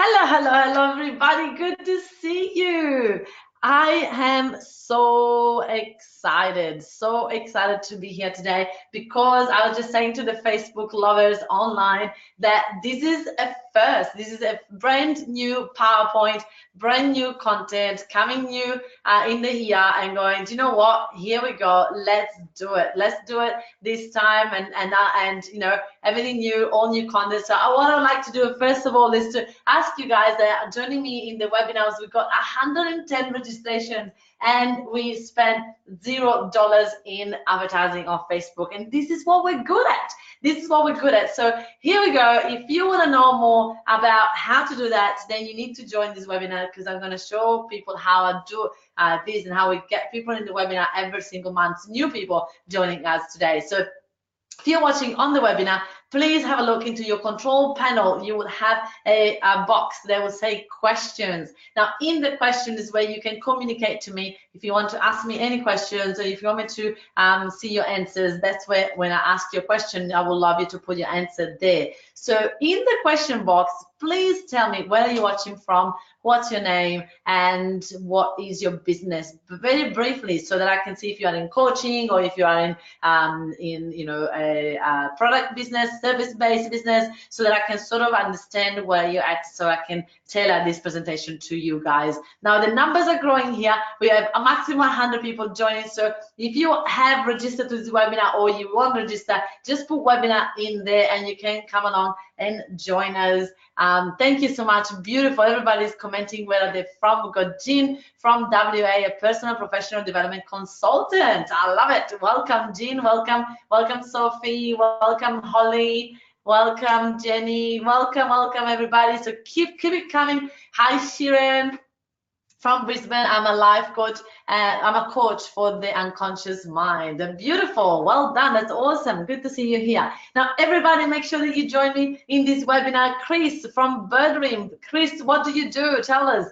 Hello, everybody. Good to see you. I am so excited to be here today because I was just saying to the Facebook lovers online that this is a first. This is a brand new PowerPoint, brand new content coming new in the year and going, do you know what? Here we go. Let's do it. Let's do it this time and everything new, all new content. So what I'd like to do first of all is to ask you guys that are joining me in the webinars. We've got 110 registrations and we spent $0 in advertising on Facebook, and this is what we're good at. This is what we're good at. So here we go. If you want to know more about how to do that, then you need to join this webinar because I'm going to show people how I do this and how we get people in the webinar every single month, new people joining us today. So if you're watching on the webinar, please have a look into your control panel. You will have a box that will say questions. Now, in the questions is where you can communicate to me if you want to ask me any questions, or if you want me to see your answers. That's where when I ask your question, I would love you to put your answer there. So in the question box, please tell me where are you watching from, what's your name, and what is your business, very briefly, so that I can see if you are in coaching or if you are in a product business, service-based business, so that I can sort of understand where you're at, so I can tailor this presentation to you guys. Now the numbers are growing here. We have a maximum 100 people joining. So if you have registered to this webinar or you want to register, just put webinar in there and you can come along and join us. Thank you so much. Beautiful. Everybody's commenting where they're from. We've got Jean from WA, a personal professional development consultant. I love it. Welcome, Jean. Welcome Sophie. Welcome, Holly. Welcome, Jenny. Welcome, everybody. So keep it coming. Hi, Shiren from Brisbane. I'm a life coach. I'm a coach for the unconscious mind. Beautiful. Well done. That's awesome. Good to see you here. Now, everybody, make sure that you join me in this webinar. Chris from Birdream. Chris, what do you do? Tell us.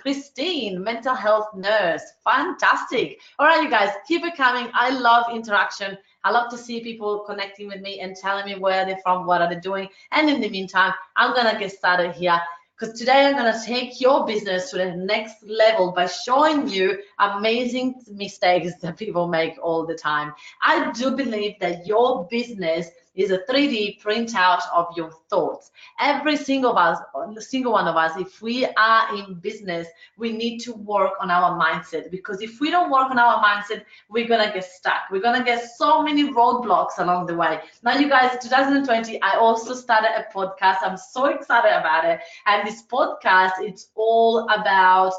Christine, mental health nurse. Fantastic. All right, you guys, keep it coming. I love interaction. I love to see people connecting with me and telling me where they're from, what are they doing. And in the meantime, I'm going to get started here, because today I'm going to take your business to the next level by showing you amazing mistakes that people make all the time. I do believe that your business is a 3D printout of your thoughts. Every single one of us, if we are in business, we need to work on our mindset, because if we don't work on our mindset, we're gonna get stuck. We're gonna get so many roadblocks along the way. Now, you guys, 2020, I also started a podcast. I'm so excited about it. And this podcast, it's all about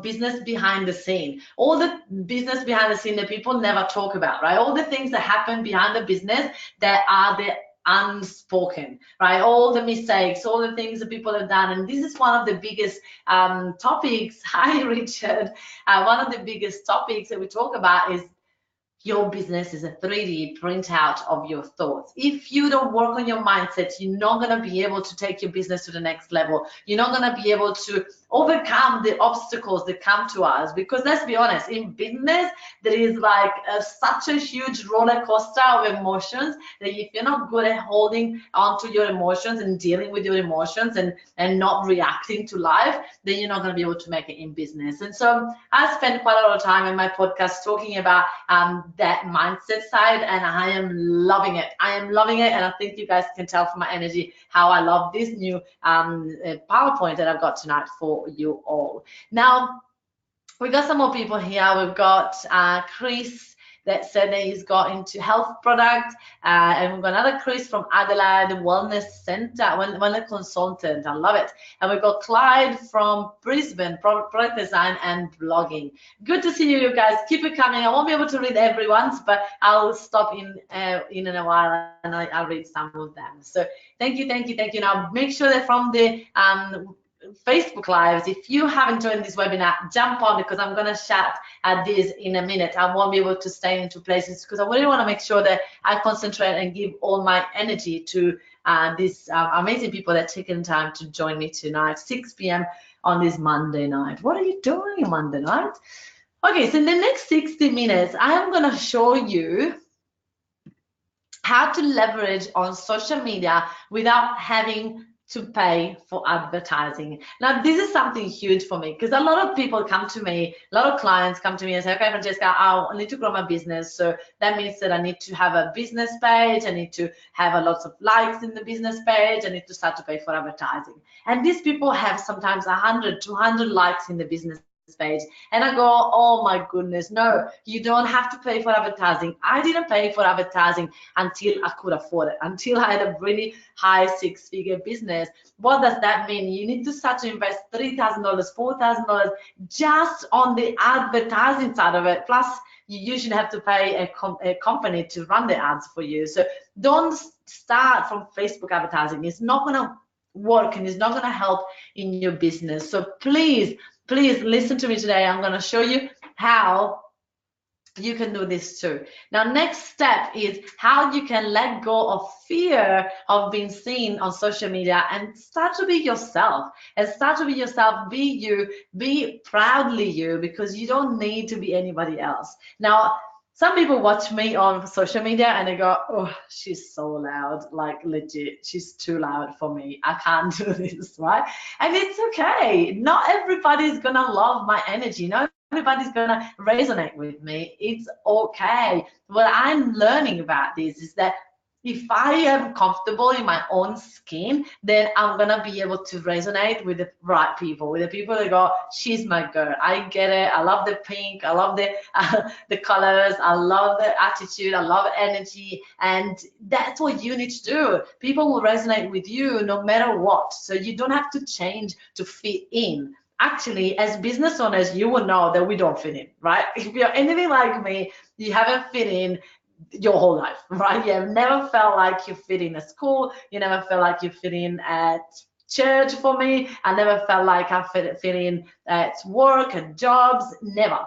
business behind the scene, all the business behind the scene that people never talk about, right? All the things that happen behind the business that are the unspoken, right? All the mistakes, all the things that people have done. And this is one of the biggest topics. Hi, Richard. One of the biggest topics that we talk about is your business is a 3D printout of your thoughts. If you don't work on your mindset, you're not going to be able to take your business to the next level. You're not going to be able to overcome the obstacles that come to us, because let's be honest, in business, there is like such a huge roller coaster of emotions that if you're not good at holding onto your emotions and dealing with your emotions and not reacting to life, then you're not going to be able to make it in business. And so I spend quite a lot of time in my podcast talking about that mindset side, and I am loving it. And I think you guys can tell from my energy how I love this new PowerPoint that I've got tonight for you all. Now, we got some more people here. We've got Chris that said that he's got into health product, and we've got another Chris from Adelaide Wellness Center, wellness consultant. I love it. And we've got Clyde from Brisbane, product design and blogging. Good to see you guys. Keep it coming. I won't be able to read everyone's, but I'll stop in a while and I'll read some of them. So thank you. Now make sure that from the Facebook Lives, if you haven't joined this webinar, jump on, because I'm going to chat at this in a minute. I won't be able to stay into places because I really want to make sure that I concentrate and give all my energy to these amazing people that are taking time to join me tonight, 6 p.m. on this Monday night. What are you doing Monday night? Okay, so in the next 60 minutes, I am going to show you how to leverage on social media without having to pay for advertising. Now, this is something huge for me because a lot of people come to me, a lot of clients come to me and say, okay, Francesca, I need to grow my business. So that means that I need to have a business page. I need to have a lots of likes in the business page. I need to start to pay for advertising. And these people have sometimes 100, 200 likes in the business page. And I go, oh my goodness, no, you don't have to pay for advertising. I didn't pay for advertising until I could afford it, until I had a really high six-figure business. What does that mean? You need to start to invest $3,000, $4,000 just on the advertising side of it. Plus, you usually have to pay a company to run the ads for you. So don't start from Facebook advertising. It's not going to work and it's not going to help in your business. So please listen to me today. I'm going to show you how you can do this too. Now, next step is how you can let go of fear of being seen on social media and start to be yourself. And start to be yourself, be you, be proudly you, because you don't need to be anybody else. Now, some people watch me on social media and they go, oh, she's so loud, like legit, she's too loud for me. I can't do this, right? And it's okay. Not everybody's gonna love my energy. Not everybody's gonna resonate with me. It's okay. What I'm learning about this is that if I am comfortable in my own skin, then I'm gonna be able to resonate with the right people, with the people that go, she's my girl. I get it. I love the pink. I love the colors. I love the attitude. I love energy, and that's what you need to do. People will resonate with you no matter what. So you don't have to change to fit in. Actually, as business owners, you will know that we don't fit in, right? If you're anything like me, you haven't fit in your whole life, right? You have never felt like you fit in at school. You never felt like you fit in at church. For me, I never felt like I fit in at work, at jobs, never.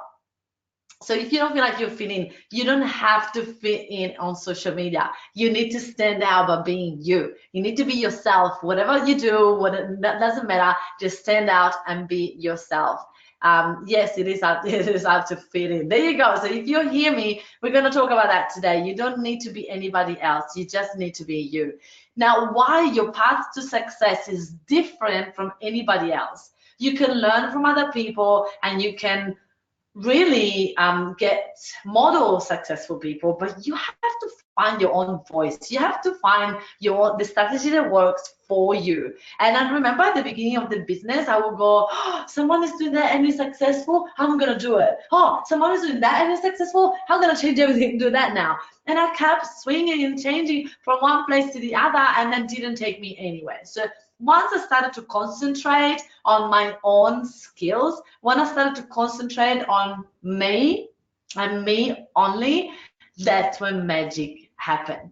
So if you don't feel like you're fitting, you don't have to fit in on social media. You need to stand out by being you. You need to be yourself. Whatever you do, that doesn't matter. Just stand out and be yourself. Yes, it is hard to fit in. There you go. So if you hear me, we're going to talk about that today. You don't need to be anybody else. You just need to be you. Now, why your path to success is different from anybody else. You can learn from other people and you can really get model successful people, but you have to find your own voice. You have to find the strategy that works for you. And I remember at the beginning of the business, I would go, oh, someone is doing that and is successful, I'm gonna do it. Oh, someone is doing that and is successful, I'm gonna change everything and do that now. And I kept swinging and changing from one place to the other, and that didn't take me anywhere. So once I started to concentrate on my own skills, when I started to concentrate on me and me only, that's when magic happened.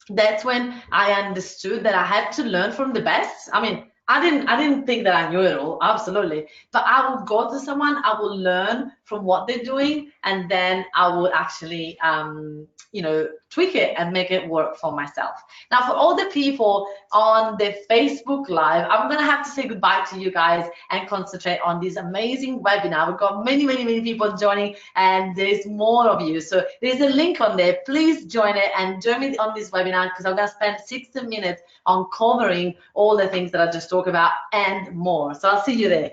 That's when I understood that I had to learn from the best. I mean, I didn't think that I knew it all, absolutely. But I would go to someone, I will learn from what they're doing, and then I would actually tweak it and make it work for myself. Now, for all the people on the Facebook Live, I'm gonna have to say goodbye to you guys and concentrate on this amazing webinar. We've got many people joining, and there's more of you. So there's a link on there. Please join it and join me on this webinar, because I'm gonna spend 60 minutes on covering all the things that I just talked about and more. So I'll see you there.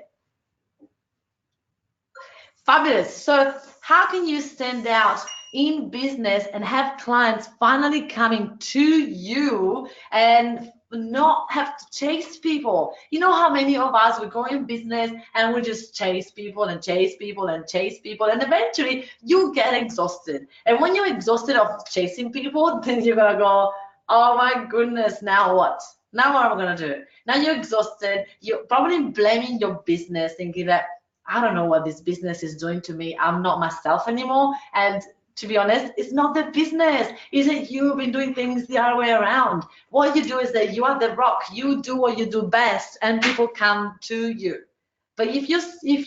Fabulous. So how can you stand out in business and have clients finally coming to you and not have to chase people? You know how many of us, we go in business and we just chase people and chase people and chase people, and eventually you get exhausted. And when you're exhausted of chasing people, then you're gonna go, oh my goodness, now what? Now what am I gonna do? Now you're exhausted. You're probably blaming your business, thinking that, I don't know what this business is doing to me. I'm not myself anymore. And to be honest, it's not the business. Is it you've been doing things the other way around? What you do is that you are the rock. You do what you do best, and people come to you. But if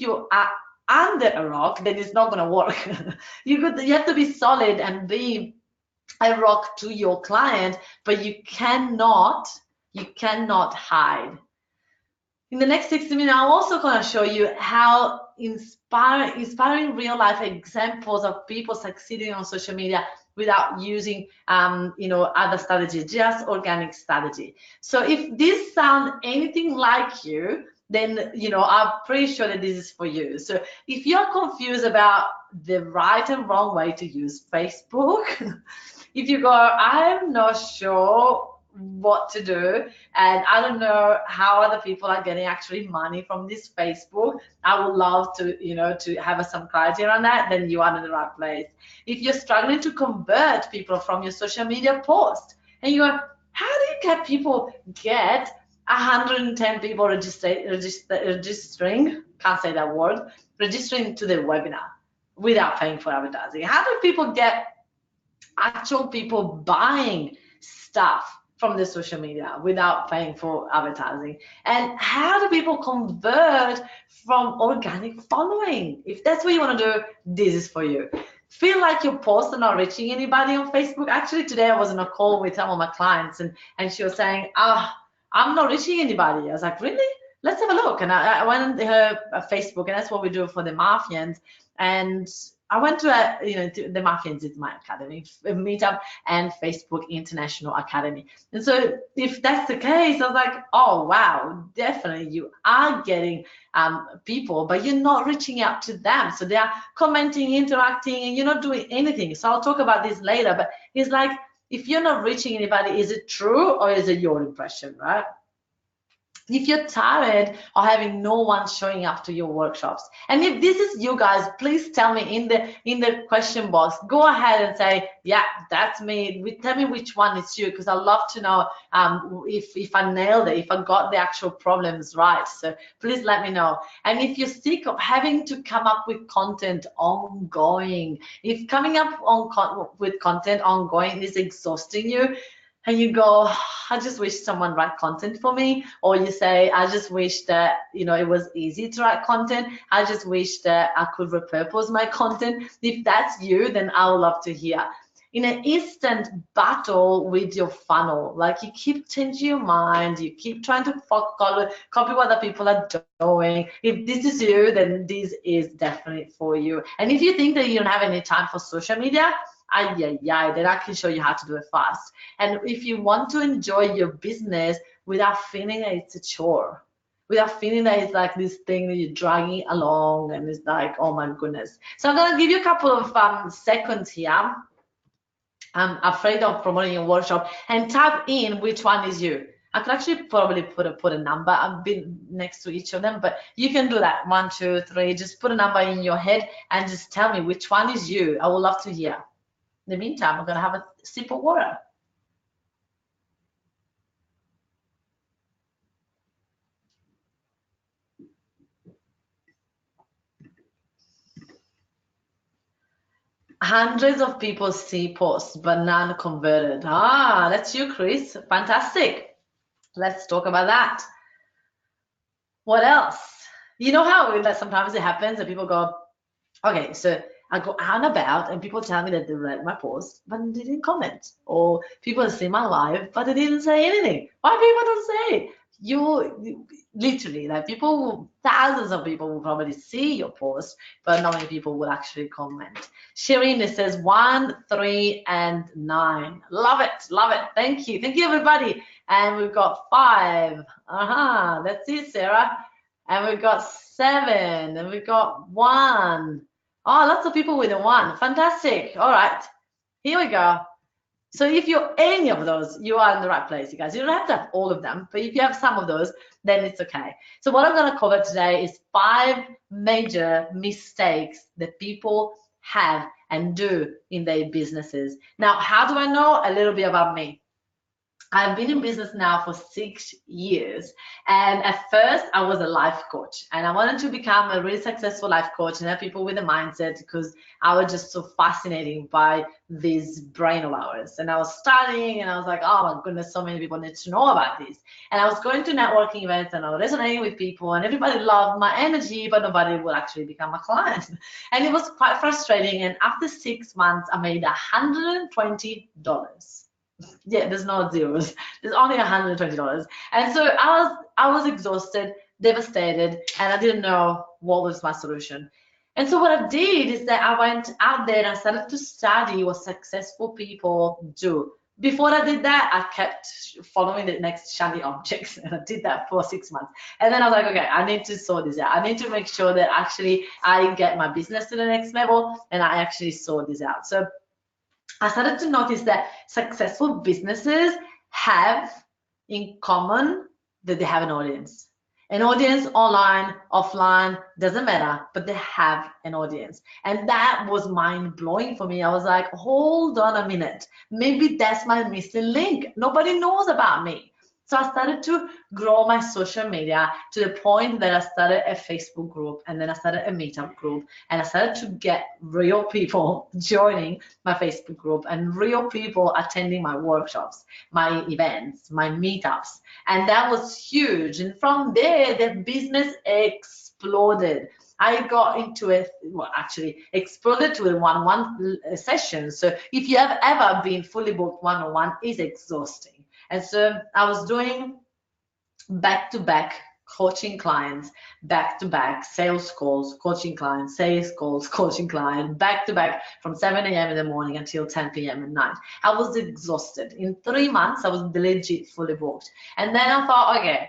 you are under a rock, then it's not going to work. You have to be solid and be a rock to your client, but you cannot hide. In the next 60 minutes, I'm also going to show you how inspiring real life examples of people succeeding on social media without using other strategies, just organic strategy. So if this sounds anything like you, then I'm pretty sure that this is for you. So if you're confused about the right and wrong way to use Facebook, if you go, I'm not sure what to do, and I don't know how other people are getting actually money from this Facebook, I would love to to have some clarity around that, then you are in the right place. If you're struggling to convert people from your social media post, and you go, how do you get people get 110 people registering, can't say that word, registering to the webinar without paying for advertising? How do people get actual people buying stuff from the social media without paying for advertising? And how do people convert from organic following? If that's what you want to do, this is for you. Feel like your posts are not reaching anybody on Facebook. Actually, today I was on a call with some of my clients, and she was saying, I'm not reaching anybody. I was like, really? Let's have a look. And I went on her Facebook, and that's what we do for the Mafians. And I went to the Mafians is my academy meetup and Facebook International Academy. And so if that's the case, I was like, oh wow, definitely you are getting people, but you're not reaching out to them. So they are commenting, interacting, and you're not doing anything. So I'll talk about this later, but it's like, if you're not reaching anybody, is it true or is it your impression, right? If you're tired of having no one showing up to your workshops, and if this is you guys, please tell me in the question box. Go ahead and say, yeah, that's me. Tell me which one is you, because I love to know if I nailed it, if I got the actual problems right. So please let me know. And if you're sick of having to come up with content ongoing, if coming up with content ongoing is exhausting you, and you go, I just wish someone write content for me, or you say, I just wish that it was easy to write content, I just wish that I could repurpose my content. If that's you, then I would love to hear. In an instant battle with your funnel, like you keep changing your mind, you keep trying to copy what other people are doing. If this is you, then this is definitely for you. And if you think that you don't have any time for social media, then I can show you how to do it fast. And if you want to enjoy your business without feeling that it's a chore, without feeling that it's like this thing that you're dragging along and it's like, oh my goodness. So I'm gonna give you a couple of seconds here. I'm afraid of promoting a workshop, and type in which one is you. I could actually probably put a number. I've been next to each of them, but you can do that. 1, 2, 3. Just put a number in your head and just tell me which one is you. I would love to hear. In the meantime, I'm going to have a sip of water. Hundreds of people see posts, but none converted. That's you, Chris. Fantastic. Let's talk about that. What else? You know how that sometimes it happens and people go, okay, so I go out and about and people tell me that they read my post, but they didn't comment. Or people see my live, but they didn't say anything. Why people don't say? You literally, like people, thousands of people will probably see your post, but not many people will actually comment. Shireen says 1, 3, and 9. Love it, love it. Thank you everybody. And we've got 5. That's it, Sarah. And we've got 7, and we've got 1. Oh, lots of people with a 1. Fantastic. All right, here we go. So if you're any of those, you are in the right place, you guys. You don't have to have all of them, but if you have some of those, then it's okay. So what I'm going to cover today is 5 major mistakes that people have and do in their businesses. Now, how do I know? A little bit about me. I've been in business now for 6 years, and at first I was a life coach, and I wanted to become a really successful life coach and help people with a mindset, because I was just so fascinated by this brain of ours. And I was studying, and I was like, oh my goodness, so many people need to know about this. And I was going to networking events, and I was resonating with people, and everybody loved my energy, but nobody would actually become a client. And it was quite frustrating. And after 6 months, I made $120. Yeah, there's no zeros. There's only $120. And so I was exhausted, devastated, and I didn't know what was my solution. And so what I did is that I went out there and I started to study what successful people do. Before I did that, I kept following the next shiny objects, and I did that for 6 months. And then I was like, okay, I need to sort this out. I need to make sure that actually I get my business to the next level, and I actually sort this out. So I started to notice that successful businesses have in common that they have an audience. An audience online, offline, doesn't matter, but they have an audience. And that was mind blowing for me. I was like, hold on a minute. Maybe that's my missing link. Nobody knows about me. So I started to grow my social media to the point that I started a Facebook group, and then I started a meetup group, and I started to get real people joining my Facebook group and real people attending my workshops, my events, my meetups. And that was huge. And from there, the business exploded. I got into it, well, actually exploded to a one-on-one session. So if you have ever been fully booked one-on-one, it's exhausting. And so I was doing back-to-back coaching clients, back-to-back sales calls, coaching clients, sales calls, coaching clients, back-to-back from 7 a.m. in the morning until 10 p.m. at night. I was exhausted. In 3 months, I was legit fully booked. And then I thought, okay,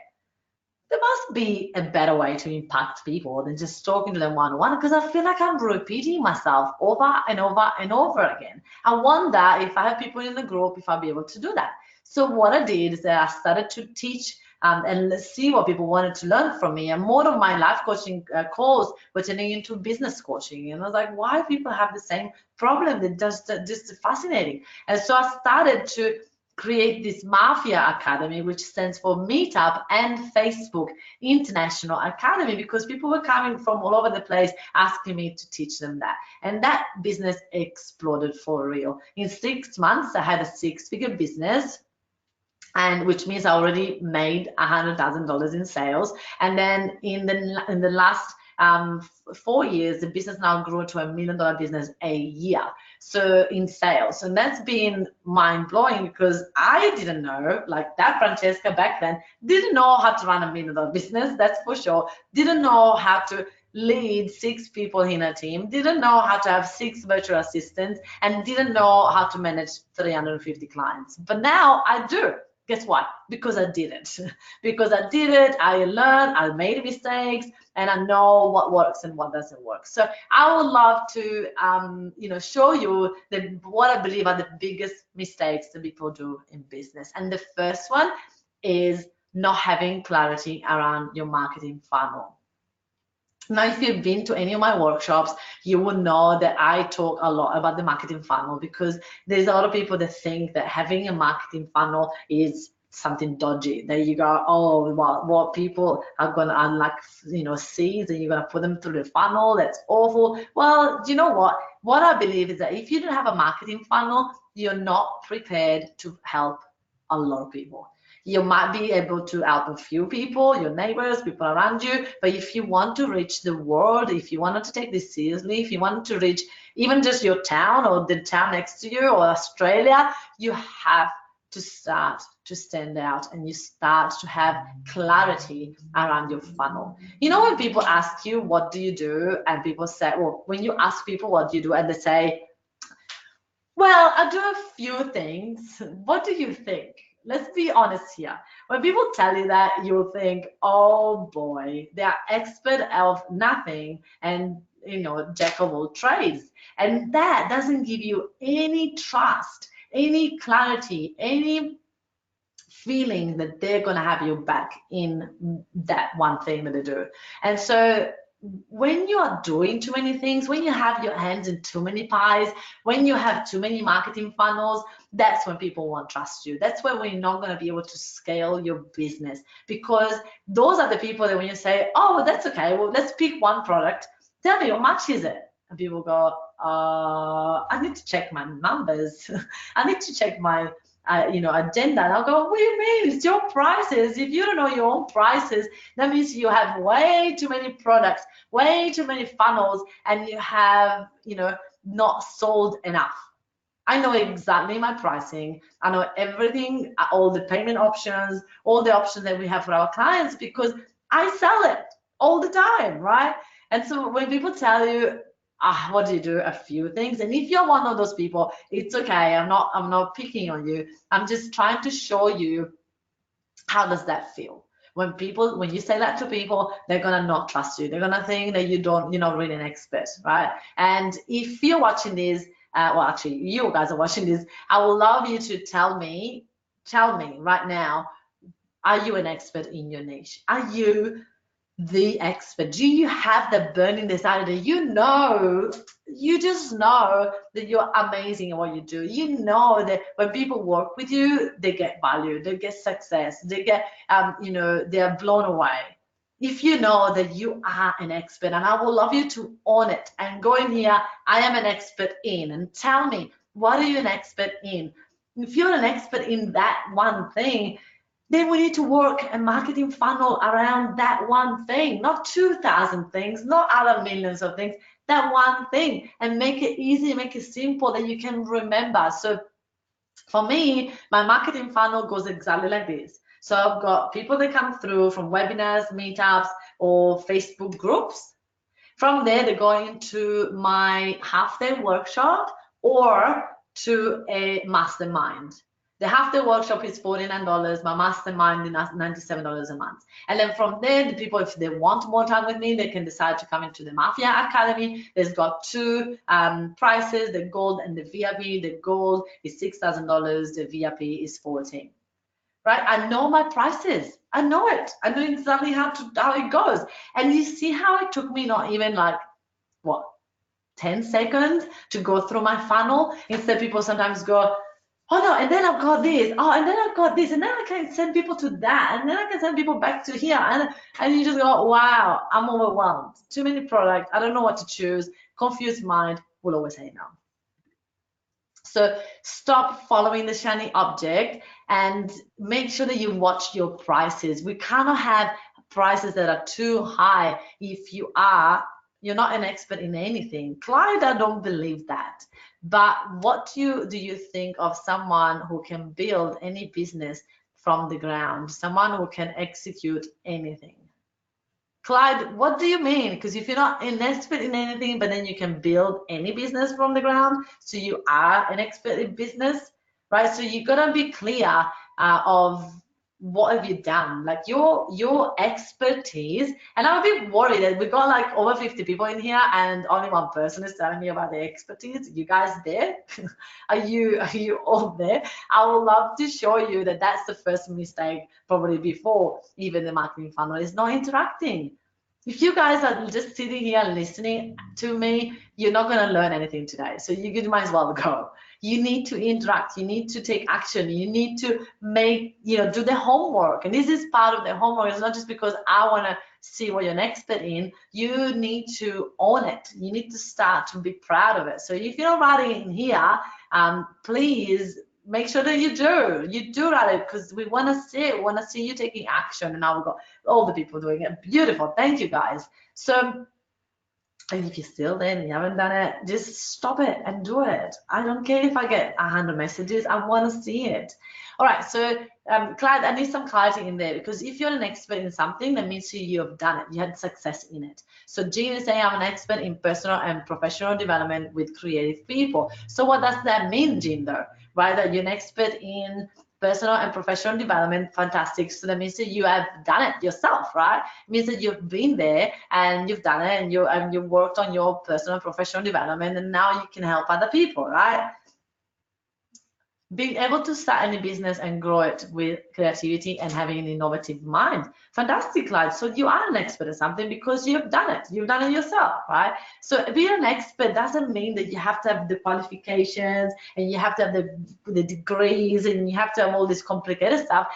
there must be a better way to impact people than just talking to them one-on-one, because I feel like I'm repeating myself over and over and over again. I wonder if I have people in the group, if I'll be able to do that. So what I did is that I started to teach and see what people wanted to learn from me. And more of my life coaching calls were turning into business coaching. And I was like, why people have the same problem? It's just fascinating. And so I started to create this Mafia Academy, which stands for Meetup and Facebook International Academy, because people were coming from all over the place asking me to teach them that. And that business exploded for real. In 6 months, I had a 6-figure business, and which means I already made $100,000 in sales. And then in the last 4 years, the business now grew to $1 million business a year. So in sales, and that's been mind blowing, because I didn't know, like that Francesca back then didn't know how to run $1 million business. That's for sure. Didn't know how to lead 6 people in a team, didn't know how to have 6 virtual assistants, and didn't know how to manage 350 clients. But now I do. Guess what? Because I did it. Because I did it, I learned, I made mistakes, and I know what works and what doesn't work. So I would love to, show you what I believe are the biggest mistakes that people do in business. And the first one is not having clarity around your marketing funnel. Now, if you've been to any of my workshops, you will know that I talk a lot about the marketing funnel, because there's a lot of people that think that having a marketing funnel is something dodgy, that you go, oh, well, what people are going to unlock, seeds, and you're going to put them through the funnel. That's awful. Well, do you know what? What I believe is that if you don't have a marketing funnel, you're not prepared to help a lot of people. You might be able to help a few people, your neighbors, people around you, but if you want to reach the world, if you wanted to take this seriously, if you want to reach even just your town or the town next to you or Australia, you have to start to stand out, and you start to have clarity around your funnel. When people ask you, what do you do? And people say, well, when you ask people, what do you do? And they say, well, I do a few things. What do you think? Let's be honest here. When people tell you that, you'll think, oh boy, they are expert of nothing and, jack of all trades. And that doesn't give you any trust, any clarity, any feeling that they're going to have your back in that one thing that they do. And so when you are doing too many things, when you have your hands in too many pies, when you have too many marketing funnels, that's when people won't trust you. That's when we're not going to be able to scale your business, because those are the people that when you say, oh, well, that's okay, well, let's pick one product, tell me how much is it? And people go, I need to check my numbers. I need to check my agenda. And I'll go, what do you mean? It's your prices. If you don't know your own prices, that means you have way too many products, way too many funnels, and you have, not sold enough. I know exactly my pricing. I know everything, all the payment options, all the options that we have for our clients, because I sell it all the time, right? And so when people tell you, what do you do? A few things. And if you're one of those people, it's okay. I'm not picking on you. I'm just trying to show you, how does that feel? When you say that to people, they're gonna not trust you. They're gonna think that you're not really an expert, right? And if you're watching this, well, actually, you guys are watching this, I would love you to tell me right now, are you an expert in your niche? Are you the expert? Do you have the burning desire that you just know that you're amazing at what you do? You know that when people work with you, they get value, they get success, they get, they're blown away. If you know that you are an expert, and I would love you to own it and go in here, I am an expert in, and tell me, what are you an expert in? If you're an expert in that one thing, then we need to work a marketing funnel around that one thing, not 2,000 things, not other millions of things, that one thing, and make it easy, make it simple that you can remember. So for me, my marketing funnel goes exactly like this. So I've got people that come through from webinars, meetups, or Facebook groups. From there, they go into my half-day workshop or to a mastermind. The half-day workshop is $49. My mastermind is $97 a month. And then from there, the people, if they want more time with me, they can decide to come into the Mafia Academy. There's got two prices, the gold and the VIP. The gold is $6,000. The VIP is $14,000. Right? I know my prices. I know it. I know exactly how it goes. And you see how it took me not even like, what, 10 seconds to go through my funnel? Instead, people sometimes go, oh no, and then I've got this, oh, and then I've got this, and then I can send people to that, and then I can send people back to here, and you just go, wow, I'm overwhelmed. Too many products, I don't know what to choose. Confused mind will always say no. So stop following the shiny object and make sure that you watch your prices. We cannot have prices that are too high if you're not an expert in anything. Clyde, I don't believe that. But what do you think of someone who can build any business from the ground, someone who can execute anything? Clyde, what do you mean? Because if you're not an expert in anything, but then you can build any business from the ground, so you are an expert in business, right? So you gotta be clear of what have you done, like your expertise. And I'm a bit worried that we got like over 50 people in here, and only one person is telling me about their expertise. You guys there? Are you all there? I would love to show you that that's the first mistake, probably before even the marketing funnel, is not interacting. If you guys are just sitting here listening to me, you're not going to learn anything today. So you might as well go. You need to interact. You need to take action. You need to do the homework. And this is part of the homework. It's not just because I want to see what you're an expert in. You need to own it. You need to start to be proud of it. So if you're writing in here, please make sure that you do write it, because we want to see you taking action. And now we've got all the people doing it. Beautiful. Thank you, guys. So if you're still there and you haven't done it, just stop it and do it. I don't care if I get 100 messages. I want to see it. All right. So Clyde, I need some clarity in there, because if you're an expert in something, that means you have done it. You had success in it. So Jean is saying, I'm an expert in personal and professional development with creative people. So what does that mean, Jean, though? Right? That you're an expert in personal and professional development. Fantastic. So that means that you have done it yourself, right? It means that you've been there and you've done it, and you worked on your personal and professional development, and now you can help other people, right? Being able to start any business and grow it with creativity and having an innovative mind. Fantastic, Clyde. So you are an expert at something because you've done it. You've done it yourself, right? So being an expert doesn't mean that you have to have the qualifications and you have to have the degrees and you have to have all this complicated stuff.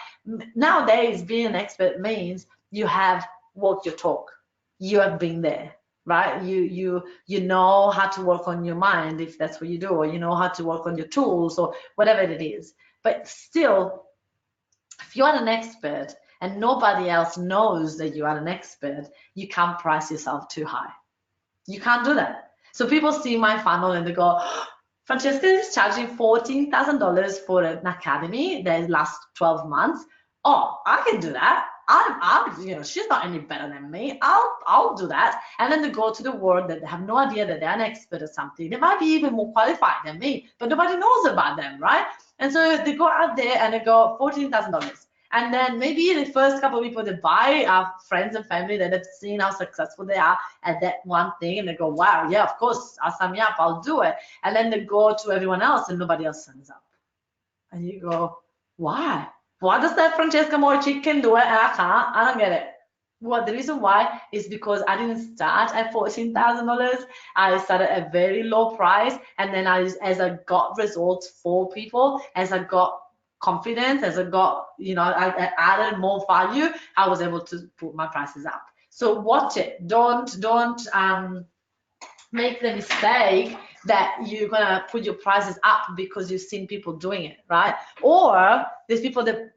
Nowadays, being an expert means you have walked your talk. You have been there. Right? You know how to work on your mind, if that's what you do, or you know how to work on your tools, or whatever it is. But still, if you are an expert and nobody else knows that you are an expert, you can't price yourself too high. You can't do that. So people see my funnel and they go, oh, Francesca is charging $14,000 for an academy that lasts 12 months. Oh, I can do that. she's not any better than me. I'll do that. And then they go to the world that they have no idea that they're an expert at something. They might be even more qualified than me, but nobody knows about them, right? And so they go out there and they go $14,000. And then maybe the first couple of people that buy are friends and family that have seen how successful they are at that one thing, and they go, wow, yeah, of course, I'll sign me up, I'll do it. And then they go to everyone else and nobody else signs up. And you go, why? Why does that Francesca Morici can do it and I can't? I don't get it. Well, the reason why is because I didn't start at $14,000. I started at a very low price, and then as I got results for people, as I got confidence, as I got, I added more value, I was able to put my prices up. So watch it. Don't make the mistake that you're gonna put your prices up because you've seen people doing it, right? Or there's people that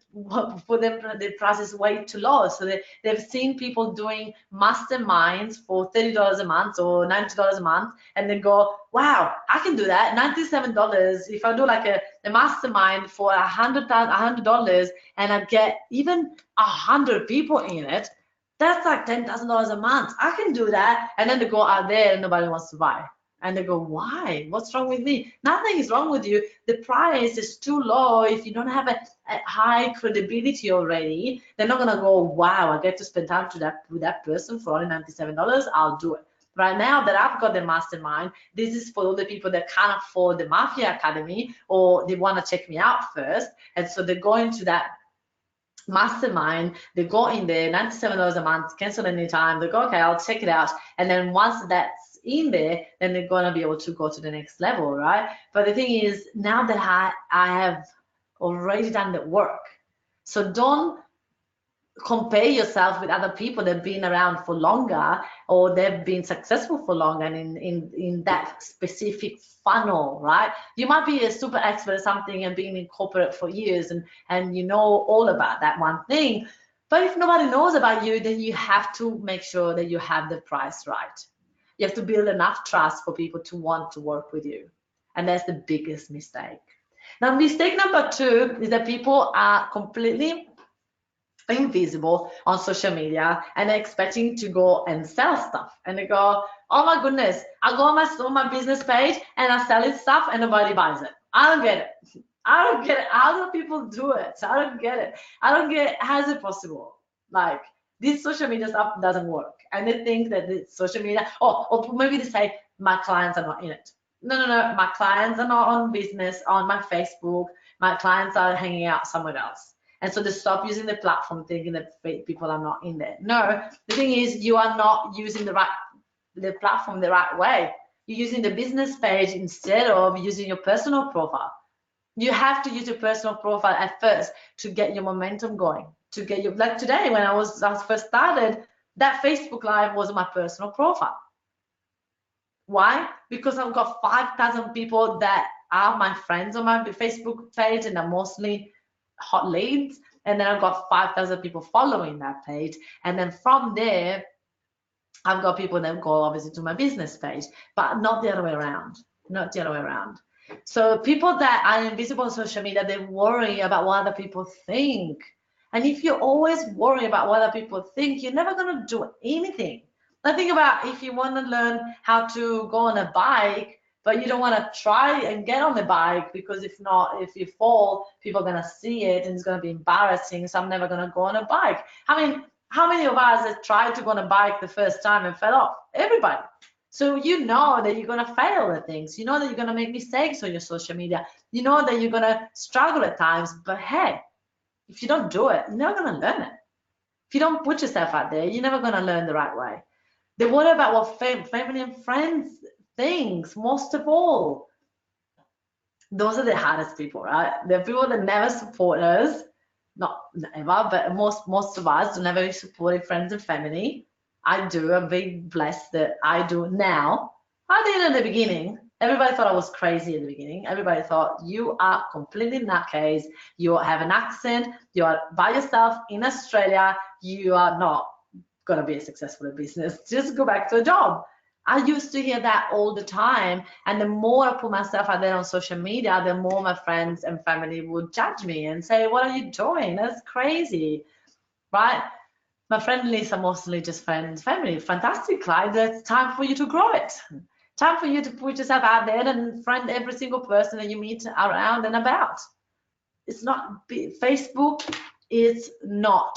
put their prices way too low, so they've seen people doing masterminds for $30 a month or $90 a month, and they go, wow, I can do that. $97. If I do like a mastermind for $100 and I get even 100 people in it, that's like $10,000 a month. I can do that. And then they go out there and nobody wants to buy. And they go, why? What's wrong with me? Nothing is wrong with you. The price is too low. If you don't have a high credibility already, they're not gonna go, wow, I get to spend time with that person for only $97. I'll do it. Right now that I've got the mastermind, this is for all the people that can't afford the Mafia Academy, or they want to check me out first. And so they're going to that mastermind, they go in there, $97 a month, cancel anytime, they go, okay, I'll check it out. And then once that's in there, then they're going to be able to go to the next level, right? But the thing is, now that I have already done the work, so don't compare yourself with other people that have been around for longer, or they've been successful for longer and in that specific funnel, right? You might be a super expert at something and been in corporate for years and you know all about that one thing, but if nobody knows about you, then you have to make sure that you have the price right. You have to build enough trust for people to want to work with you, and that's the biggest mistake. Now, mistake number 2 is that people are completely invisible on social media and they're expecting to go and sell stuff, and they go, oh my goodness, I go on my business page and I sell it stuff and nobody buys it. I don't get it. I don't get it. How do people do it? I don't get it. I don't get, how is it possible? Like, this social media stuff doesn't work, and they think that it's social media, or maybe they say my clients are not in it. No, my clients are not on business on my Facebook. My clients are hanging out somewhere else. And so they stop using the platform thinking that people are not in there. No, the thing is, you are not using the platform the right way. You're using the business page instead of using your personal profile. You have to use your personal profile at first to get your momentum going, to get your, like today when I was first started, that Facebook Live was my personal profile. Why? Because I've got 5,000 people that are my friends on my Facebook page, and are mostly hot leads, and then I've got 5,000 people following that page, and then from there I've got people that go obviously to my business page, but not the other way around. So people that are invisible on social media, they worry about what other people think, and if you always worry about what other people think, you're never going to do anything. Now think about if you want to learn how to go on a bike, but you don't want to try and get on the bike, because if not, if you fall, people are going to see it and it's going to be embarrassing, so I'm never going to go on a bike. I mean, how many of us have tried to go on a bike the first time and fell off? Everybody. So you know that you're going to fail at things. You know that you're going to make mistakes on your social media. You know that you're going to struggle at times, but hey, if you don't do it, you're never going to learn it. If you don't put yourself out there, you're never going to learn the right way. They worry about what family and friends think, most of all. Those are the hardest people, right? The people that never support us, not never, but most of us do never support friends and family. I do. I'm very blessed that I do now. I did in the beginning. Everybody thought I was crazy in the beginning. Everybody thought you are completely nutcase. You have an accent. You are by yourself in Australia. You are not going to be successful in business. Just go back to a job. I used to hear that all the time, and the more I put myself out there on social media, the more my friends and family would judge me and say, what are you doing? That's crazy, right? My friend lists are mostly just friends, family. Fantastic, Clyde. It's time for you to grow it. Time for you to put yourself out there and friend every single person that you meet around and about. It's not Facebook is not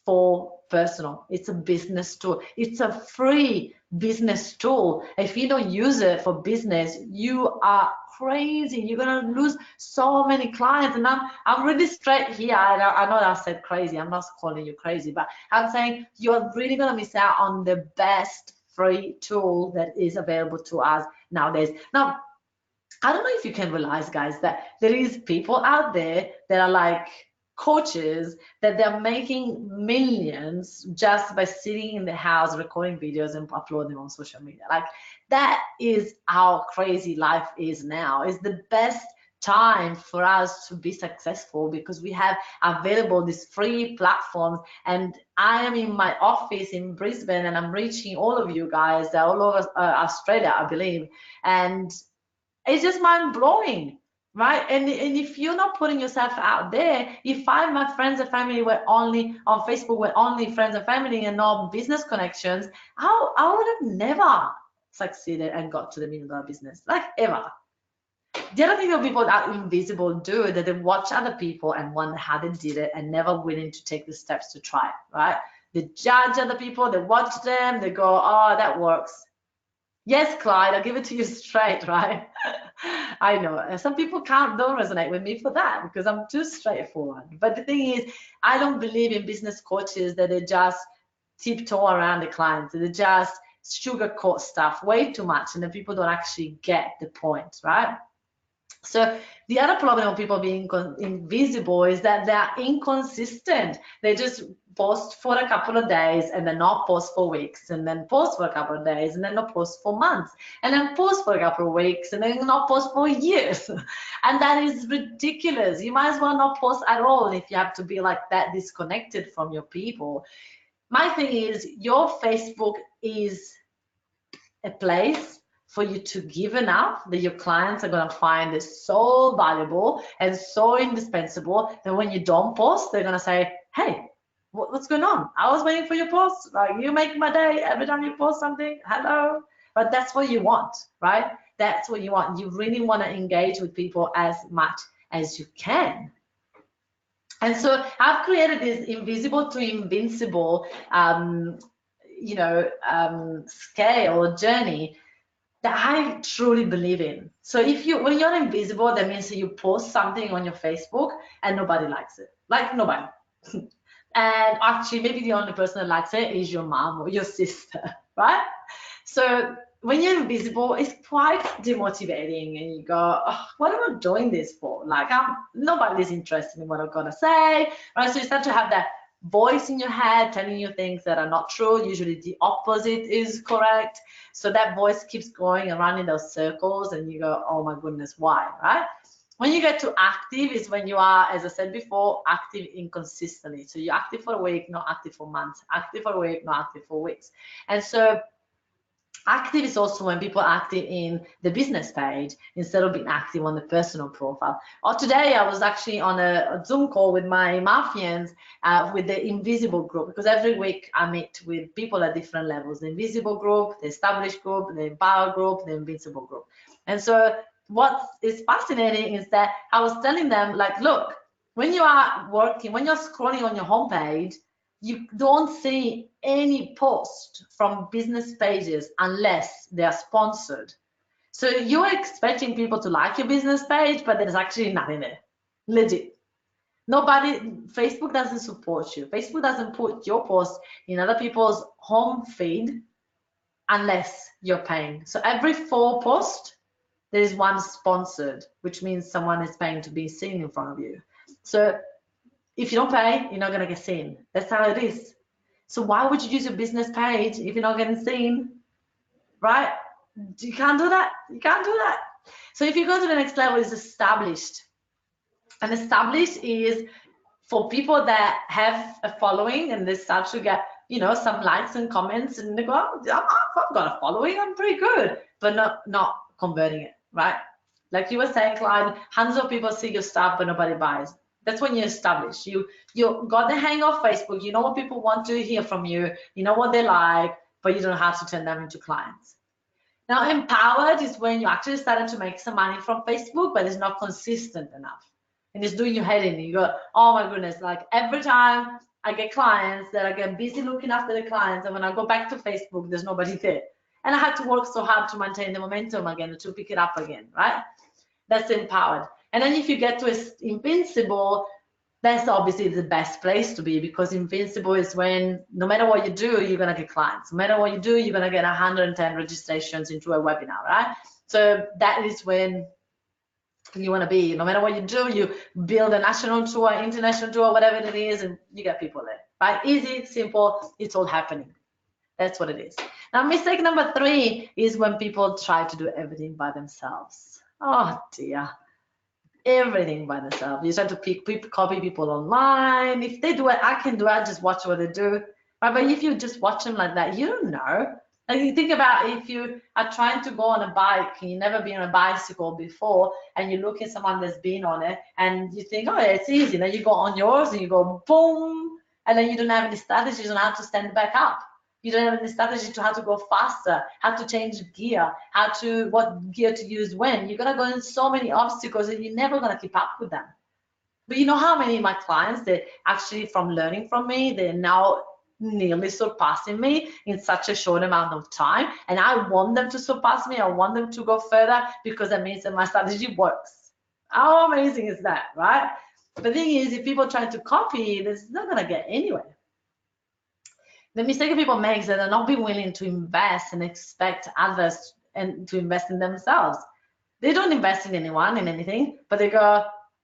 for personal. It's a business tool. It's a free business tool. If you don't use it for business, you are crazy. You're gonna lose so many clients. And I'm really straight here. I know I said crazy. I'm not calling you crazy, but I'm saying you're really gonna miss out on the best free tool that is available to us nowadays. Now, I don't know if you can realize, guys, that there is people out there that are like coaches that they're making millions just by sitting in the house recording videos and uploading them on social media. Like that is how crazy life is now. It's the best time for us to be successful because we have available these free platforms, and I am in my office in Brisbane and I'm reaching all of you guys. They're all over Australia, I believe, and it's just mind blowing, right? And if you're not putting yourself out there, if my friends and family were only on Facebook, were only friends and family and not business connections, I would have never succeeded and got to the $1 million business, like ever. The other thing that people that are invisible do is that they watch other people and wonder how they did it and never willing to take the steps to try it, right? They judge other people, they watch them, they go, oh, that works. Yes, Clyde, I'll give it to you straight, right? I know. Some people don't resonate with me for that because I'm too straightforward. But the thing is, I don't believe in business coaches that they just tiptoe around the clients. They just sugarcoat stuff way too much and the people don't actually get the point, right? So the other problem of people being invisible is that they are inconsistent. They just post for a couple of days and then not post for weeks, and then post for a couple of days and then not post for months, and then post for a couple of weeks and then not post for years. And that is ridiculous. You might as well not post at all if you have to be like that disconnected from your people. My thing is, your Facebook is a place for you to give enough that your clients are going to find it so valuable and so indispensable that when you don't post, they're going to say, hey, what's going on? I was waiting for your post. Like, you make my day every time you post something. Hello. But that's what you want, right? That's what you want. You really want to engage with people as much as you can. And so I've created this invisible to invincible scale or journey that I truly believe in. So when you're invisible, that means that you post something on your Facebook and nobody likes it. Like nobody. And actually, maybe the only person that likes it is your mom or your sister, right? So when you're invisible, it's quite demotivating, and you go, oh, what am I doing this for? Like, nobody's interested in what I'm gonna say, right? So you start to have that voice in your head telling you things that are not true. Usually the opposite is correct. So that voice keeps going around in those circles, and you go, oh my goodness, why, right? When you get to active is when you are, as I said before, active inconsistently. So you're active for a week, not active for months, active for a week, not active for weeks. And so active is also when people are active in the business page instead of being active on the personal profile. Or today I was actually on a Zoom call with my Mafians with the Invisible group, because every week I meet with people at different levels: the Invisible group, the Established group, the Empower group, the Invincible group. And so what is fascinating is that I was telling them, like, look, when you are working, when you're scrolling on your homepage, you don't see any post from business pages unless they are sponsored. So you're expecting people to like your business page, but there's actually nothing there. Legit. Facebook doesn't support you. Facebook doesn't put your post in other people's home feed unless you're paying. So every 4 posts, there is one sponsored, which means someone is paying to be seen in front of you. So if you don't pay, you're not going to get seen. That's how it is. So why would you use your business page if you're not getting seen, right? You can't do that. You can't do that. So if you go to the next level, is established. And established is for people that have a following and they start to get, some likes and comments, and they go, oh, I've got a following, I'm pretty good, but not converting it, right? Like you were saying, Clyde, hundreds of people see your stuff, but nobody buys. That's when you establish. You got the hang of Facebook. You know what people want to hear from you. You know what they like, but you don't know how to turn them into clients. Now, empowered is when you actually started to make some money from Facebook, but it's not consistent enough. And it's doing your head in. You go, oh my goodness, like every time I get clients that I get busy looking after the clients, and when I go back to Facebook, there's nobody there. And I had to work so hard to maintain the momentum again, to pick it up again, right? That's empowered. And then if you get to Invincible, that's obviously the best place to be, because Invincible is when no matter what you do, you're going to get clients. No matter what you do, you're going to get 110 registrations into a webinar, right? So that is when you want to be. No matter what you do, you build a national tour, international tour, whatever it is, and you get people there, right? Easy, simple, it's all happening. That's what it is. Now, mistake number 3 is when people try to do everything by themselves. Oh dear. Everything by themselves. You start to copy people online. If they do it, I can do it. I just watch what they do. Right? But if you just watch them like that, you don't know. Like, you think about if you are trying to go on a bike and you've never been on a bicycle before, and you look at someone that's been on it and you think, oh, yeah, it's easy. Then you go on yours and you go boom, and then you don't have any strategies on how to stand back up. You don't have any strategy to how to go faster, how to change gear, what gear to use when. You're gonna go in so many obstacles and you're never gonna keep up with them. But you know how many of my clients, they actually, from learning from me, they're now nearly surpassing me in such a short amount of time. And I want them to surpass me. I want them to go further, because that means that my strategy works. How amazing is that, right? The thing is, if people try to copy, it's not gonna get anywhere. The mistake people make is that they're not being willing to invest and expect others and to invest in themselves. They don't invest in anyone, in anything, but they go,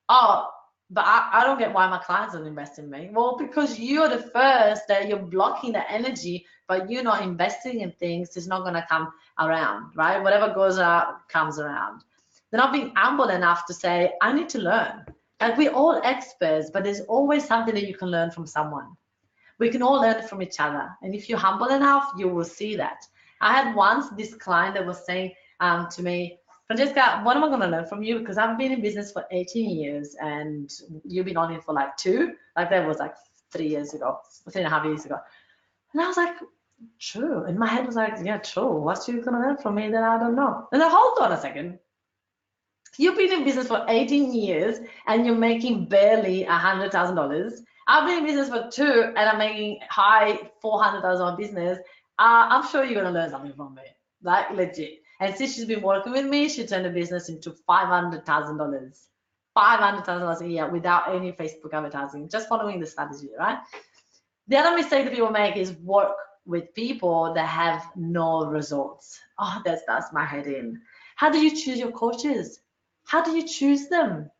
oh, but I don't get why my clients don't invest in me. Well, because you're the first, that you're blocking the energy, but you're not investing in things, it's not going to come around, right? Whatever goes out comes around. They're not being humble enough to say, I need to learn. Like, we're all experts, but there's always something that you can learn from someone. We can all learn from each other. And if you're humble enough, you will see that. I had once this client that was saying to me, Francesca, what am I going to learn from you? Because I've been in business for 18 years and you've been on it for like 2. Like, that was like 3 years ago, 3.5 years ago. And I was like, true. And my head was like, yeah, true. What you going to learn from me that I don't know? And then hold on a second. You've been in business for 18 years and you're making barely $100,000. I've been in business for 2 and I'm making high $400,000 business. I'm sure you're going to learn something from me, like legit. And since she's been working with me, she turned the business into $500,000. $500,000 a year without any Facebook advertising, just following the strategy, right? The other mistake that people make is work with people that have no results. Oh, that's my head in. How do you choose your coaches? How do you choose them?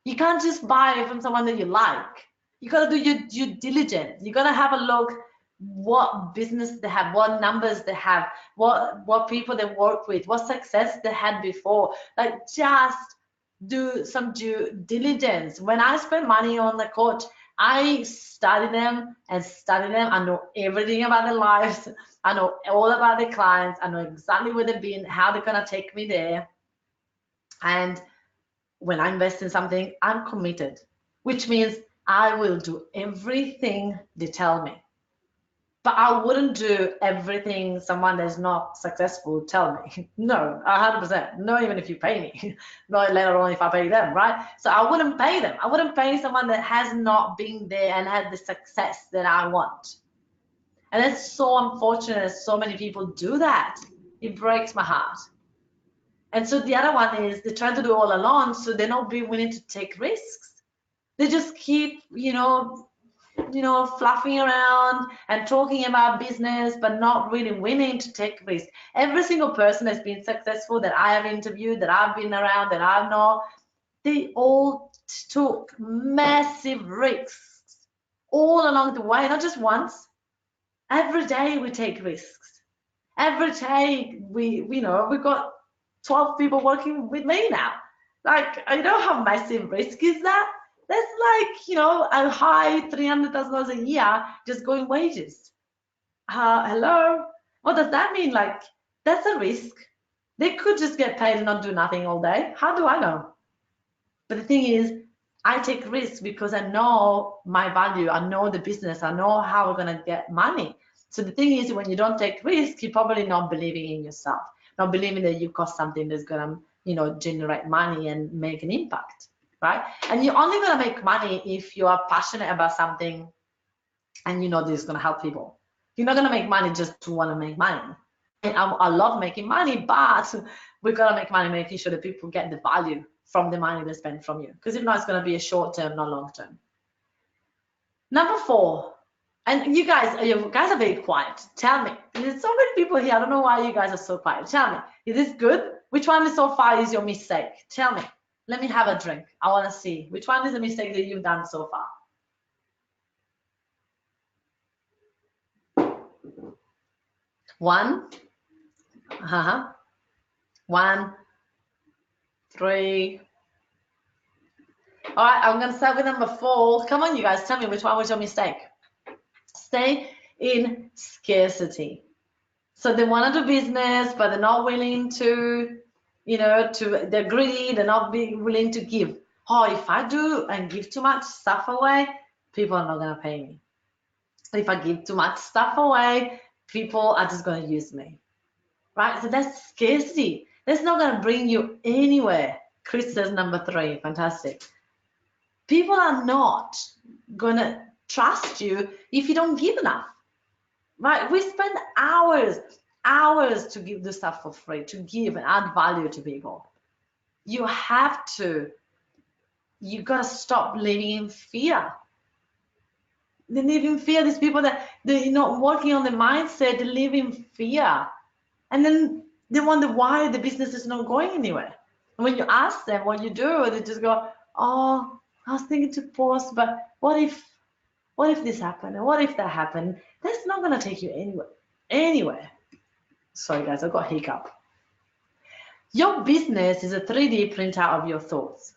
You can't just buy from someone that you like. You got to do your due diligence. You got to have a look what business they have, what numbers they have, what people they work with, what success they had before. Like, just do some due diligence. When I spend money on the coach, I study them and study them. I know everything about their lives. I know all about their clients. I know exactly where they've been, how they're gonna take me there. And when I invest in something, I'm committed, which means I will do everything they tell me. But I wouldn't do everything someone that's not successful tell me. No, 100%. Not even if you pay me. Not later on if I pay them, right? So I wouldn't pay them. I wouldn't pay someone that has not been there and had the success that I want. And it's so unfortunate that so many people do that. It breaks my heart. And so the other one is they try to do all alone, so they're not being willing to take risks. They just keep, fluffing around and talking about business, but not really willing to take risks. Every single person that's been successful that I have interviewed, that I've been around, that I know, they all took massive risks all along the way, not just once. Every day we take risks. Every day we've got 12 people working with me now. Like, you know how massive risk is that? That's like, a high $300,000 a year just going wages. Hello? What does that mean? Like, that's a risk. They could just get paid and not do nothing all day. How do I know? But the thing is, I take risks because I know my value, I know the business, I know how we're gonna get money. So the thing is, when you don't take risks, you're probably not believing in yourself, not believing that you've got something that's gonna, generate money and make an impact, right? And you're only gonna make money if you are passionate about something and you know this is gonna help people. You're not gonna make money just to want to make money. I love making money, but we've got to make money making sure that people get the value from the money they spend from you. Because if not, it's going to be a short term, not long term. Number 4, and you guys are very quiet. Tell me, there's so many people here. I don't know why you guys are so quiet. Tell me, is this good? Which one is so far is your mistake? Tell me. Let me have a drink. I want to see which one is the mistake that you've done so far. One. 1, 3. All right, I'm going to start with number 4. Come on, you guys, tell me which one was your mistake. Stay in scarcity. So they want to do business, but they're not willing to, they're greedy, they're not being willing to give. Oh, if I do and give too much stuff away, people are not going to pay me. If I give too much stuff away, people are just going to use me, right? So that's scarcity. That's not going to bring you anywhere. Chris says number 3, fantastic. People are not going to trust you if you don't give enough, right? We spend hours to give the stuff for free, to give and add value to people. You got to stop living in fear. They live in fear. These people that they're not working on the mindset, they live in fear. And then they wonder why the business is not going anywhere. And when you ask them what you do, they just go, oh, I was thinking to post, but what if this happened? And what if that happened? That's not going to take you anywhere. Sorry, guys, I got a hiccup. Your business is a 3D printout of your thoughts.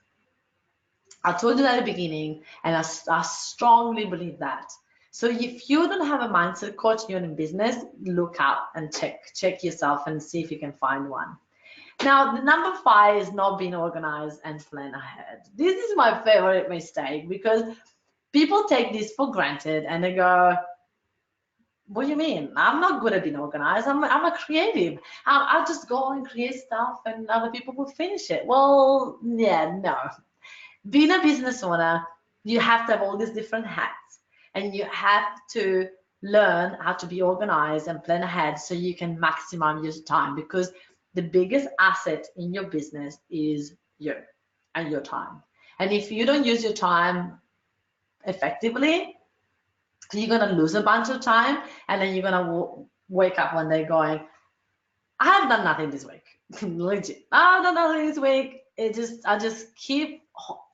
I told you that at the beginning, and I strongly believe that. So if you don't have a mindset coach, you're in business, look out and check yourself and see if you can find one. Now, the number 5 is not being organized and plan ahead. This is my favorite mistake because people take this for granted and they go, what do you mean? I'm not good at being organized. I'm a creative. I'll just go and create stuff and other people will finish it. Well, yeah, no. Being a business owner, you have to have all these different hats and you have to learn how to be organized and plan ahead so you can maximize your time, because the biggest asset in your business is you and your time. And if you don't use your time effectively, you're going to lose a bunch of time, and then you're going to wake up one day going, I have done nothing this week. Legit. I've done nothing this week. I just keep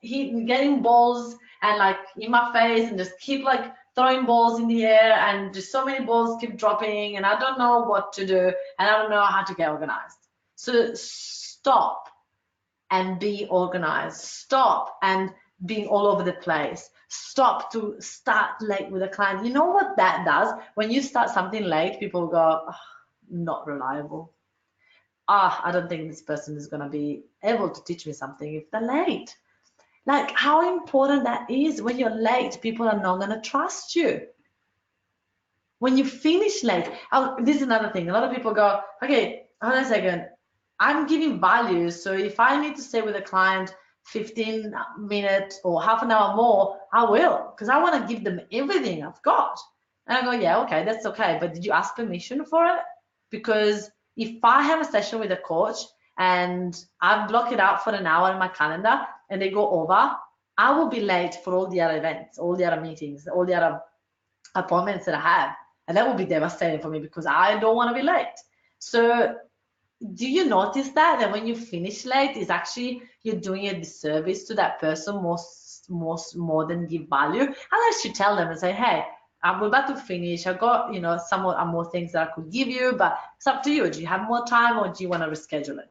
getting balls and like in my face and just keep like throwing balls in the air, and just so many balls keep dropping, and I don't know what to do, and I don't know how to get organized. So stop and be organized. Stop and being all over the place. Stop to start late with a client. You know what that does? When you start something late, people go, oh, not reliable. I don't think this person is going to be able to teach me something if they're late. Like how important that is. When you're late, people are not going to trust you. When you finish late, this is another thing. A lot of people go, okay, hold on a second. I'm giving value. So if I need to stay with a client 15 minutes or half an hour more, I will, because I want to give them everything I've got. And I go, yeah, okay, that's okay. But did you ask permission for it? Because if I have a session with a coach and I block it out for an hour in my calendar and they go over, I will be late for all the other events, all the other meetings, all the other appointments that I have. And that will be devastating for me because I don't want to be late. So do you notice that when you finish late, is actually you're doing a disservice to that person more than give value? Unless you tell them and say, hey, I'm about to finish. I got, some more things that I could give you, but it's up to you. Do you have more time or do you want to reschedule it?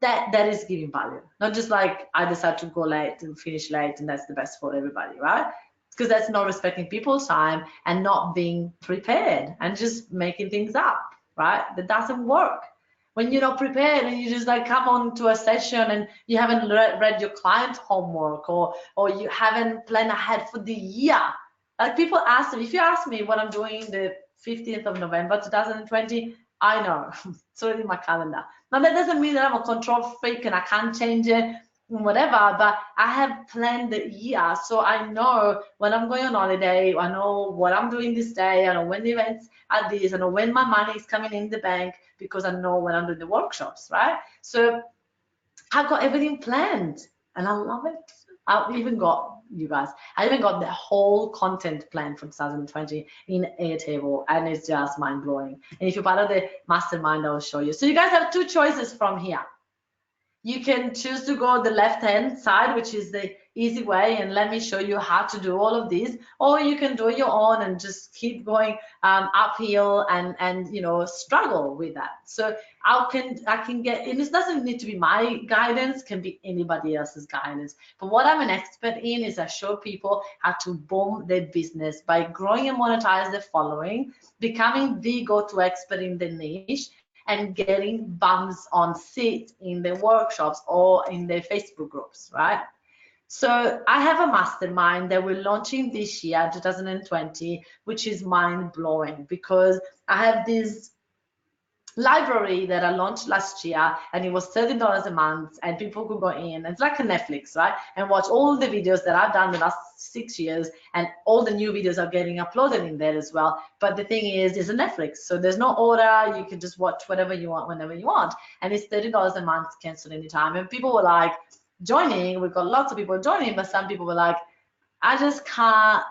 That is giving value, not just like I decide to go late and finish late and that's the best for everybody, right? Because that's not respecting people's time and not being prepared and just making things up, right? That doesn't work. when you're not prepared and you just like come on to a session and you haven't read your client homework, or you haven't planned ahead for the year. Like people ask me, if you ask me what I'm doing the 15th of November 2020, I know. It's already in my calendar. Now that doesn't mean that I'm a control freak and I can't change it, whatever, but I have planned the year, so I know when I'm going on holiday, I know what I'm doing this day, I know when the events are this, I know when my money is coming in the bank, because I know when I'm doing the workshops, right? So I've got everything planned and I love it. I've even got, you guys, I even got the whole content plan for 2020 in Airtable, and it's just mind blowing. And if you're part of the mastermind, I'll show you. So you guys have two choices from here. You can choose to go the left hand side, which is the easy way, and let me show you how to do all of these, or you can do your own and just keep going uphill and you know, struggle with that. So I can get, and this doesn't need to be my guidance, can be anybody else's guidance, but what I'm an expert in is I show people how to boom their business by growing and monetize their following, becoming the go-to expert in the niche, and getting bums on seats in the workshops or in the Facebook groups, right? So I have a mastermind that we're launching this year, 2020, which is mind blowing because I have this library that I launched last year, and it was $30 a month, and people could go in. It's like a Netflix, right? And watch all the videos that I've done the last 6 years, and all the new videos are getting uploaded in there as well. But the thing is, it's a Netflix, so there's no order. You can just watch whatever you want, whenever you want, and it's $30 a month, cancel anytime. And people were like joining. We've got lots of people joining, but some people were like, I just can't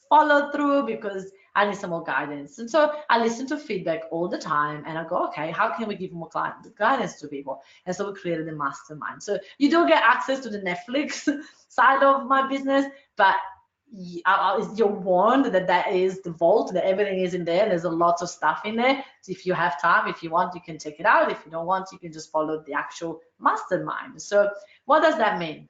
follow through because I need some more guidance. And so I listen to feedback all the time, and I go, okay, how can we give more guidance to people? And so we created a mastermind. So you don't get access to the Netflix side of my business, but you're warned that that is the vault, that everything is in there. There's a lot of stuff in there. So if you have time, if you want, you can check it out. If you don't want, you can just follow the actual mastermind. So what does that mean?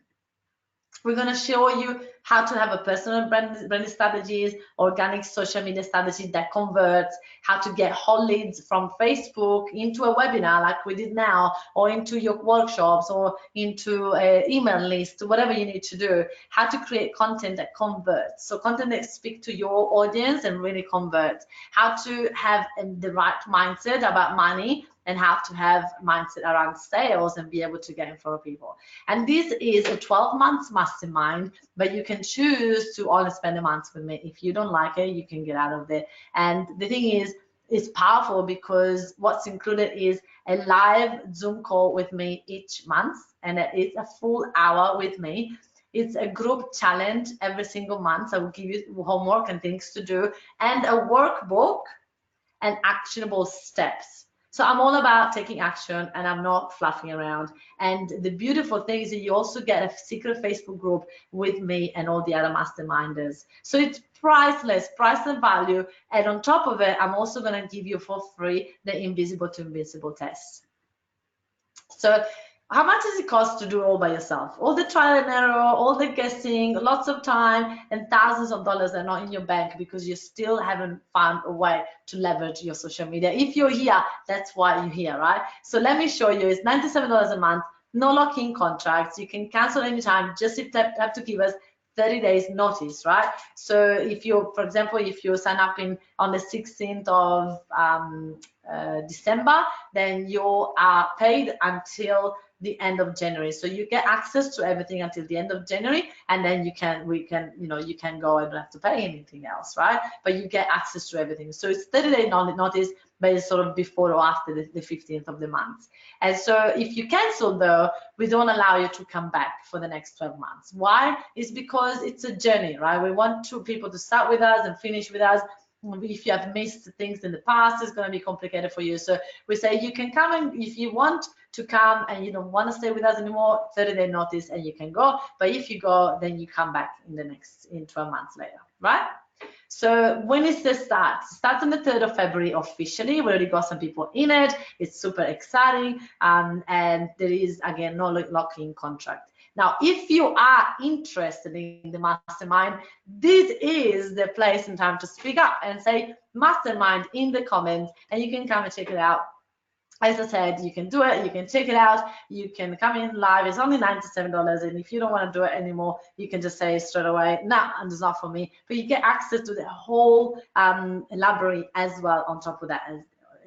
We're going to show you how to have a personal brand strategies, organic social media strategy that converts, how to get hot leads from Facebook into a webinar like we did now, or into your workshops, or into an email list, whatever you need to do, how to create content that converts. So content that speaks to your audience and really converts, how to have the right mindset about money, and how to have mindset around sales and be able to get in front of people. And this is a 12-month mastermind, but you can choose to only spend a month with me. If you don't like it, you can get out of it. And the thing is, it's powerful because what's included is a live Zoom call with me each month, and it's a full hour with me. It's a group challenge every single month. I will give you homework and things to do, and a workbook and actionable steps. So I'm all about taking action, and I'm not fluffing around. And the beautiful thing is that you also get a secret Facebook group with me and all the other masterminders. So it's priceless value. And on top of it, I'm also going to give you for free the Invisible to Invincible test. So how much does it cost to do all by yourself? All the trial and error, all the guessing, lots of time, and thousands of dollars are not in your bank because you still haven't found a way to leverage your social media. If you're here, that's why you're here, right? So let me show you. It's $97 a month, no lock-in contracts. You can cancel anytime, just have to give us 30 days notice, right? So if you, for example, if you sign up on the 16th of December, then you are paid until the end of January. So you get access to everything until the end of January, and then you can go and don't have to pay anything else, right? But you get access to everything. So it's 30-day notice, but it's sort of before or after the 15th of the month. And so if you cancel though, we don't allow you to come back for the next 12 months. Why? It's because it's a journey, right? We want people to start with us and finish with us. If you have missed things in the past, it's going to be complicated for you. So we say you can come, and if you want to come and you don't want to stay with us anymore, 30-day notice and you can go. But if you go, then you come back in 12 months later, right? So when is the start? Starts on the 3rd of February officially. We already got some people in it. It's super exciting. And there is, again, no lock-in contract. Now, if you are interested in the mastermind, this is the place and time to speak up and say mastermind in the comments, and you can come and check it out. as I said, you can do it, you can check it out, you can come in live. It's only $97, and if you don't want to do it anymore, you can just say straight away, nah, and it's not for me. But you get access to the whole library as well on top of that,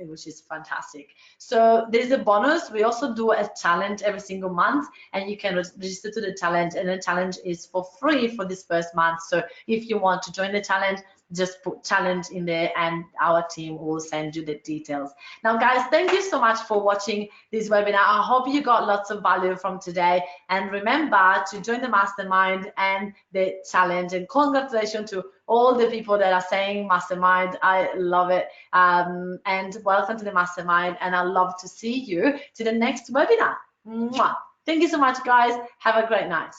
which is fantastic. So there's a bonus. We also do a challenge every single month, and you can register to the challenge, and the challenge is for free for this first month. So if you want to join the challenge, just put challenge in there and our team will send you the details. Now guys, thank you so much for watching this webinar. I hope you got lots of value from today, and remember to join the mastermind and the challenge. And congratulations to all the people that are saying mastermind. I love it. And welcome to the mastermind, and I'd love to see you to the next webinar. Mwah. Thank you so much guys. Have a great night.